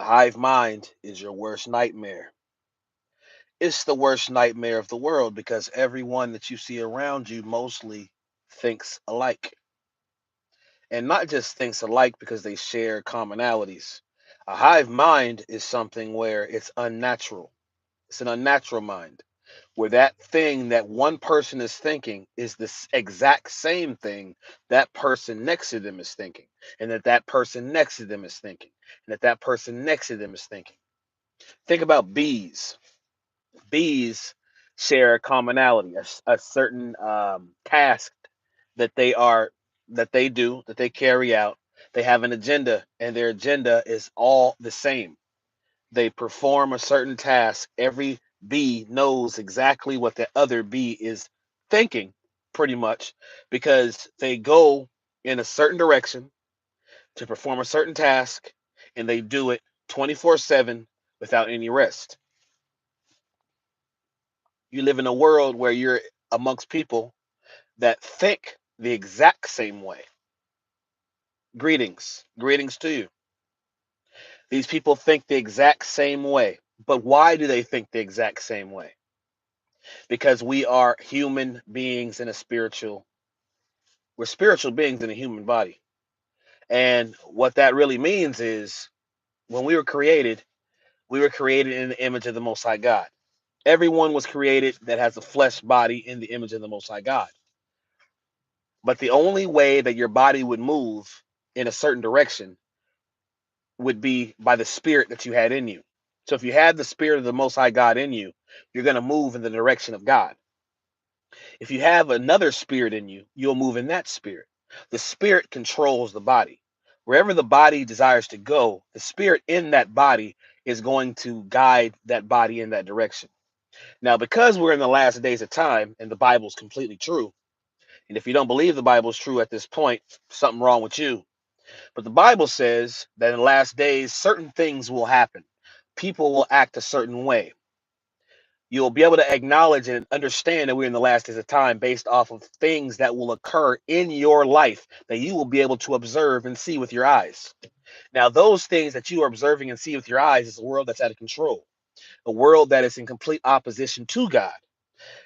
hive mind is your worst nightmare. It's the worst nightmare of the world because everyone that you see around you mostly thinks alike. And not just thinks alike because they share commonalities. A hive mind is something where it's unnatural. It's an unnatural mind where that thing that one person is thinking is the exact same thing that person next to them is thinking, and that person next to them is thinking, and that person next to them is thinking. Think about bees. Bees share a commonality, a certain task that they are that they carry out. They have an agenda, and their agenda is all the same. They perform a certain task. Every bee knows exactly what the other bee is thinking, pretty much, because they go in a certain direction to perform a certain task, and they do it 24/7 without any rest. You live in a world where you're amongst people that think the exact same way. Greetings to you. These people think the exact same way. But why do they think the exact same way? Because we are human beings in a spiritual, we're spiritual beings in a human body. And what that really means is when we were created in the image of the Most High God. Everyone was created that has a flesh body in the image of the Most High God. But the only way that your body would move in a certain direction would be by the spirit that you had in you. So if you had the spirit of the Most High God in you, you're going to move in the direction of God. If you have another spirit in you, you'll move in that spirit. The spirit controls the body. Wherever the body desires to go, the spirit in that body is going to guide that body in that direction. Now, because we're in the last days of time and the Bible is completely true, and if you don't believe the Bible is true at this point, something wrong with you. But the Bible says that in the last days, certain things will happen. People will act a certain way. You'll be able to acknowledge and understand that we're in the last days of time based off of things that will occur in your life that you will be able to observe and see with your eyes. Now, those things that you are observing and see with your eyes is a world that's out of control, a world that is in complete opposition to God.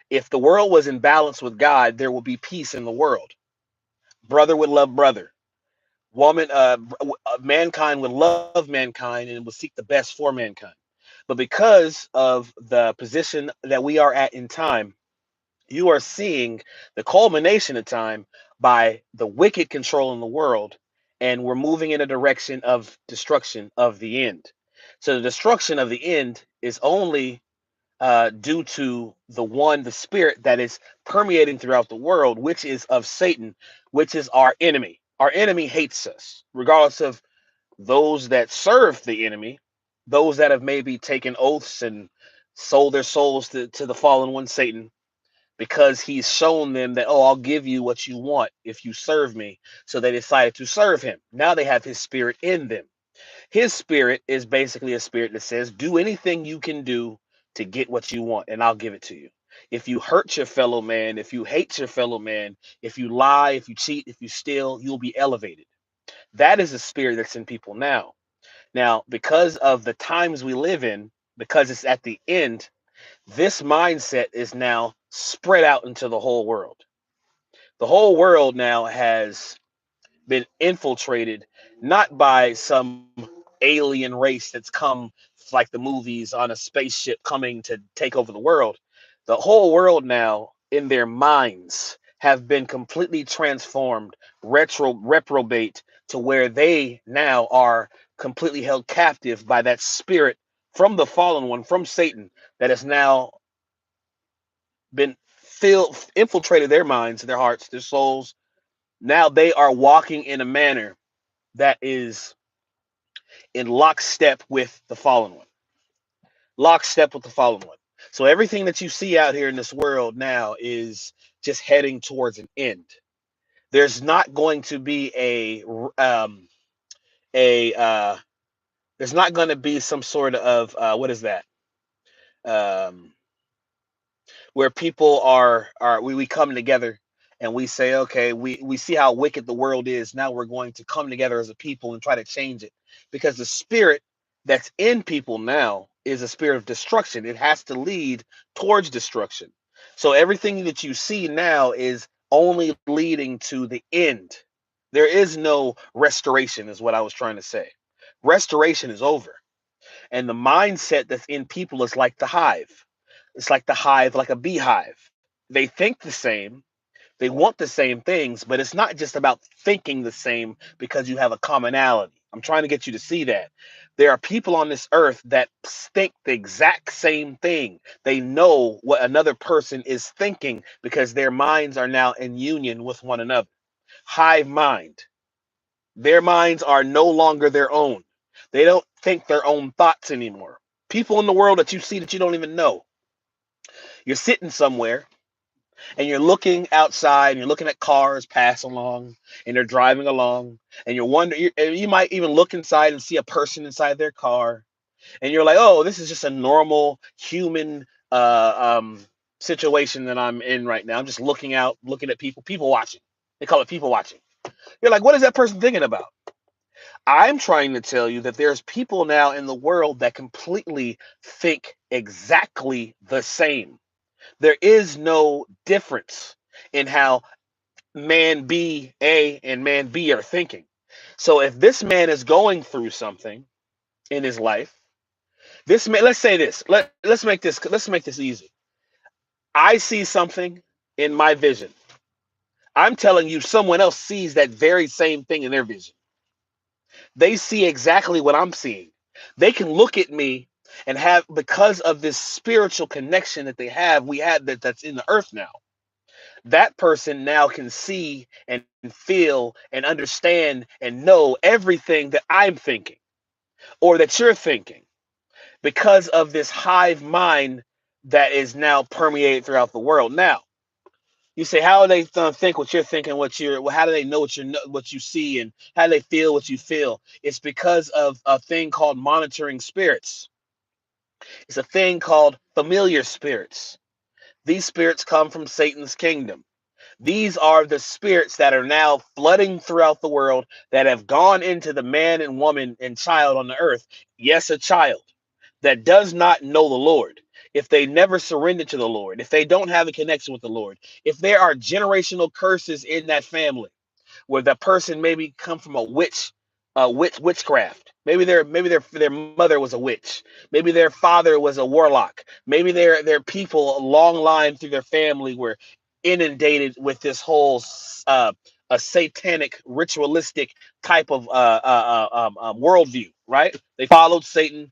If the world was in balance with God, there will be peace in the world. Brother would love brother. Mankind would love mankind and would seek the best for mankind. But because of the position that we are at in time, you are seeing the culmination of time by the wicked controlling the world, and we're moving in a direction of destruction of the end. So the destruction of the end is only due to the spirit that is permeating throughout the world, which is of Satan, which is our enemy. Our enemy hates us, regardless of those that serve the enemy, those that have maybe taken oaths and sold their souls to the fallen one, Satan, because he's shown them that, oh, I'll give you what you want if you serve me. So they decided to serve him. Now they have his spirit in them. His spirit is basically a spirit that says, do anything you can do to get what you want, and I'll give it to you. If you hurt your fellow man, if you hate your fellow man, if you lie, if you cheat, if you steal, you'll be elevated. That is the spirit that's in people now. Now, because of the times we live in, because it's at the end, this mindset is now spread out into the whole world. The whole world now has been infiltrated not by some alien race that's come like the movies on a spaceship coming to take over the world. The whole world now in their minds have been completely transformed, reprobate to where they now are completely held captive by that spirit from the fallen one, from Satan, that has now been infiltrated their minds, their hearts, their souls. Now they are walking in a manner that is in lockstep with the fallen one. Lockstep with the fallen one. So everything that you see out here in this world now is just heading towards an end. There's not going to be a there's not going to be some sort of what is that? Um, where people are we come together and we say, okay, we see how wicked the world is. Now we're going to come together as a people and try to change it, because the spirit that's in people now is a spirit of destruction. It has to lead towards destruction. So everything that you see now is only leading to the end. There is no restoration, is what I was trying to say. Restoration is over. And the mindset that's in people is like the hive. It's like the hive, like a beehive. They think the same, they want the same things, but it's not just about thinking the same because you have a commonality. I'm trying to get you to see that. There are people on this earth that think the exact same thing. They know what another person is thinking because their minds are now in union with one another. Hive mind. Their minds are no longer their own. They don't think their own thoughts anymore. People in the world that you see that you don't even know. You're sitting somewhere and you're looking outside and you're looking at cars pass along and they're driving along and you're wondering, you might even look inside and see a person inside their car and you're like, oh, this is just a normal human situation that I'm in right now. I'm just looking out, looking at people watching. They call it people watching. You're like, what is that person thinking about? I'm trying to tell you that there's people now in the world that completely think exactly the same. There is no difference in how man B A and man B are thinking. So if this man is going through something in his life, this man, let's say this. Let's make this easy. I see something in my vision. I'm telling you someone else sees that very same thing in their vision. They see exactly what I'm seeing. They can look at me and have, because of this spiritual connection that they have, we had that's in the earth now. That person now can see and feel and understand and know everything that I'm thinking or that you're thinking because of this hive mind that is now permeated throughout the world. Now, you say, how do they think what you're thinking, how do they know what you see, and how do they feel what you feel? It's because of a thing called monitoring spirits. It's a thing called familiar spirits. These spirits come from Satan's kingdom. These are the spirits that are now flooding throughout the world that have gone into the man and woman and child on the earth. Yes, a child that does not know the Lord. If they never surrender to the Lord, if they don't have a connection with the Lord, if there are generational curses in that family, where the person maybe come from witchcraft. Maybe their mother was a witch. Maybe their father was a warlock. Maybe their people a long line through their family were inundated with this whole a satanic ritualistic type of worldview. Right? They followed Satan.